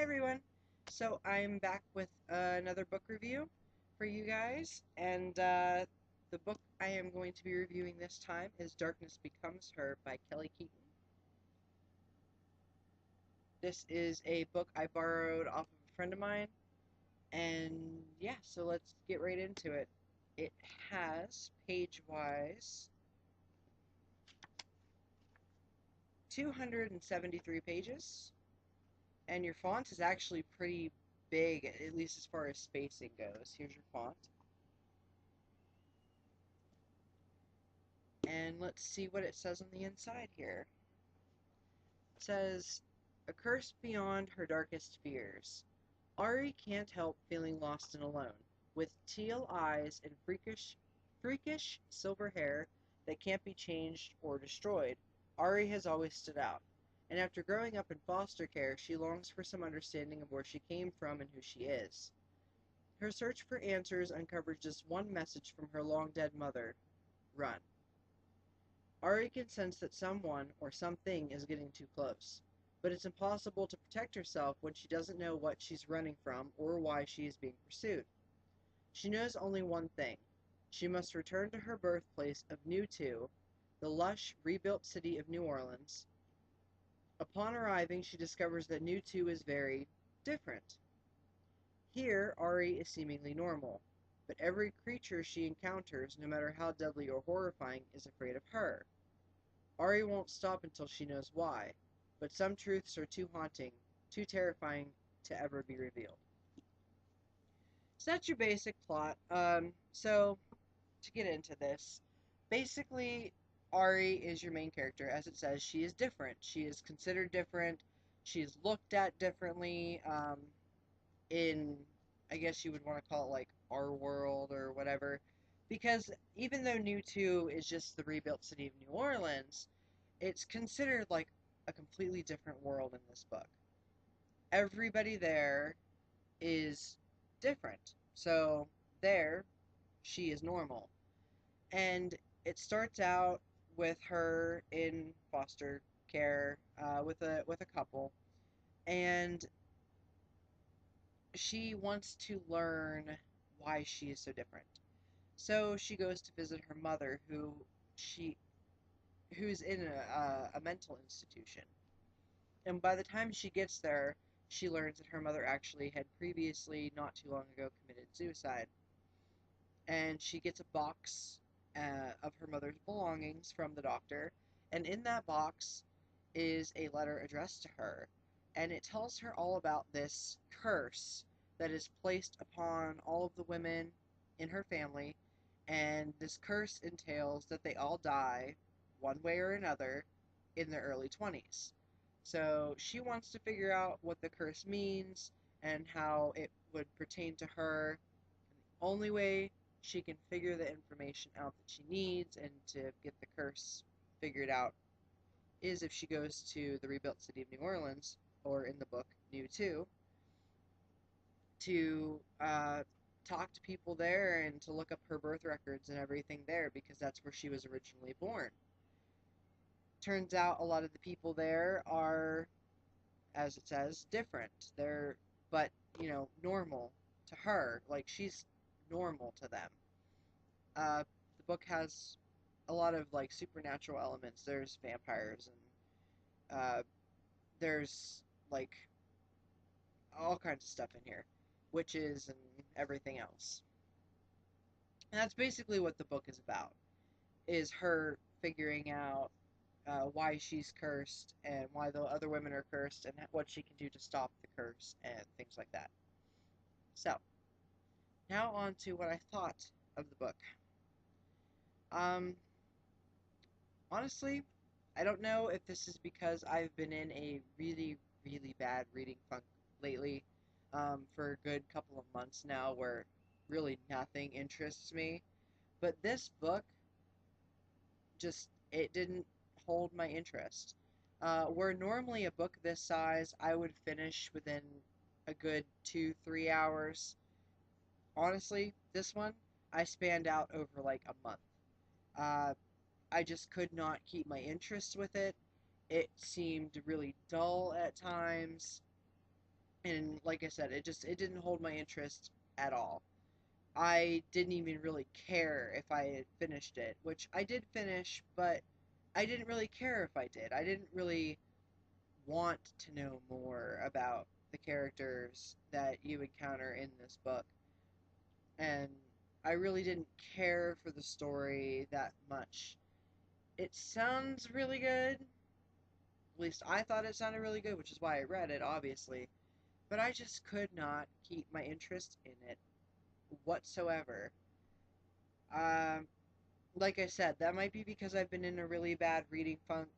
Hey everyone! So I'm back with another book review for you guys, and the book I am going to be reviewing this time is Darkness Becomes Her by Kelly Keaton. This is a book I borrowed off of a friend of mine, and yeah, so let's get right into it. It has, page-wise, 273 pages, and your font is actually pretty big, at least as far as spacing goes. Here's your font. And let's see what it says on the inside here. It says, "A curse beyond her darkest fears. Ari can't help feeling lost and alone. With teal eyes and freakish silver hair that can't be changed or destroyed, Ari has always stood out. And after growing up in foster care, she longs for some understanding of where she came from and who she is. Her search for answers uncovers just one message from her long-dead mother: run. Ari can sense that someone or something is getting too close, but it's impossible to protect herself when she doesn't know what she's running from or why she is being pursued. She knows only one thing. She must return to her birthplace of New Two, the lush, rebuilt city of New Orleans. Upon arriving, she discovers that New Two is very different. Here, Ari is seemingly normal, but every creature she encounters, no matter how deadly or horrifying, is afraid of her. Ari won't stop until she knows why, but some truths are too haunting, too terrifying to ever be revealed. So that's your basic plot. So to get into this, basically, Ari is your main character. As it says, she is different. She is considered different. She is looked at differently. In, I guess you would want to call it like our world or whatever, because even though New Two is just the rebuilt city of New Orleans, it's considered like a completely different world in this book. Everybody there is different. So there, she is normal. And it starts out with her in foster care with a couple, and she wants to learn why she is so different. So she goes to visit her mother, she who's in a mental institution. And by the time she gets there, she learns that her mother actually had previously, not too long ago, committed suicide. And she gets a box of her mother's belongings from the doctor, and in that box is a letter addressed to her. And it tells her all about this curse that is placed upon all of the women in her family, and this curse entails that they all die, one way or another, in their early 20s. So she wants to figure out what the curse means and how it would pertain to her. And the only way she can figure the information out that she needs and to get the curse figured out is if she goes to the rebuilt city of New Orleans, or in the book, New Two, to talk to people there and to look up her birth records and everything there, because that's where she was originally born. Turns out a lot of the people there are, as it says, different. They're, but, normal to her. Like, she's normal to them. The book has a lot of, like, supernatural elements. There's vampires, and there's, like, all kinds of stuff in here. Witches and everything else. And that's basically what the book is about, is her figuring out why she's cursed and why the other women are cursed and what she can do to stop the curse and things like that. So, now on to what I thought of the book. Um, Honestly, I don't know if this is because I've been in a really, really bad reading funk lately, for a good couple of months now, where really nothing interests me. But this book just, it didn't hold my interest. Where normally a book this size I would finish within a good 2, 3 hours. Honestly, this one I spanned out over like a month. Uh, I just could not keep my interest with it. It seemed really dull at times. And like I said, it didn't hold my interest at all. I didn't even really care if I had finished it, which I did finish, but I didn't really care if I did. I didn't really want to know more about the characters that you encounter in this book. And I really didn't care for the story that much. It sounds really good. At least I thought it sounded really good, which is why I read it, obviously. But I just could not keep my interest in it whatsoever. Um, like I said, that might be because I've been in a really bad reading funk,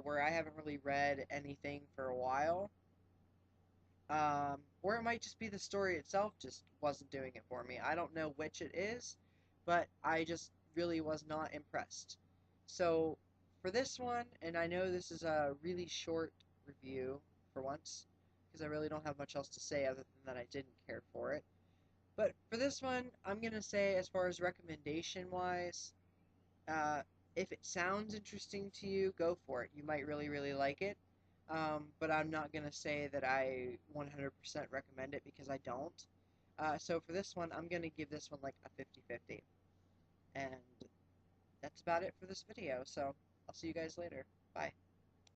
where I haven't really read anything for a while. Or it might just be the story itself just wasn't doing it for me. I don't know which it is, but I just really was not impressed. So, for this one, and I know this is a really short review for once, because I really don't have much else to say other than that I didn't care for it. But for this one, I'm gonna say, as far as recommendation wise, uh, if it sounds interesting to you, go for it. You might really, really like it. But I'm not going to say that I 100% recommend it because I don't. So for this one, I'm going to give this one like a 50-50. And that's about it for this video. So I'll see you guys later. Bye.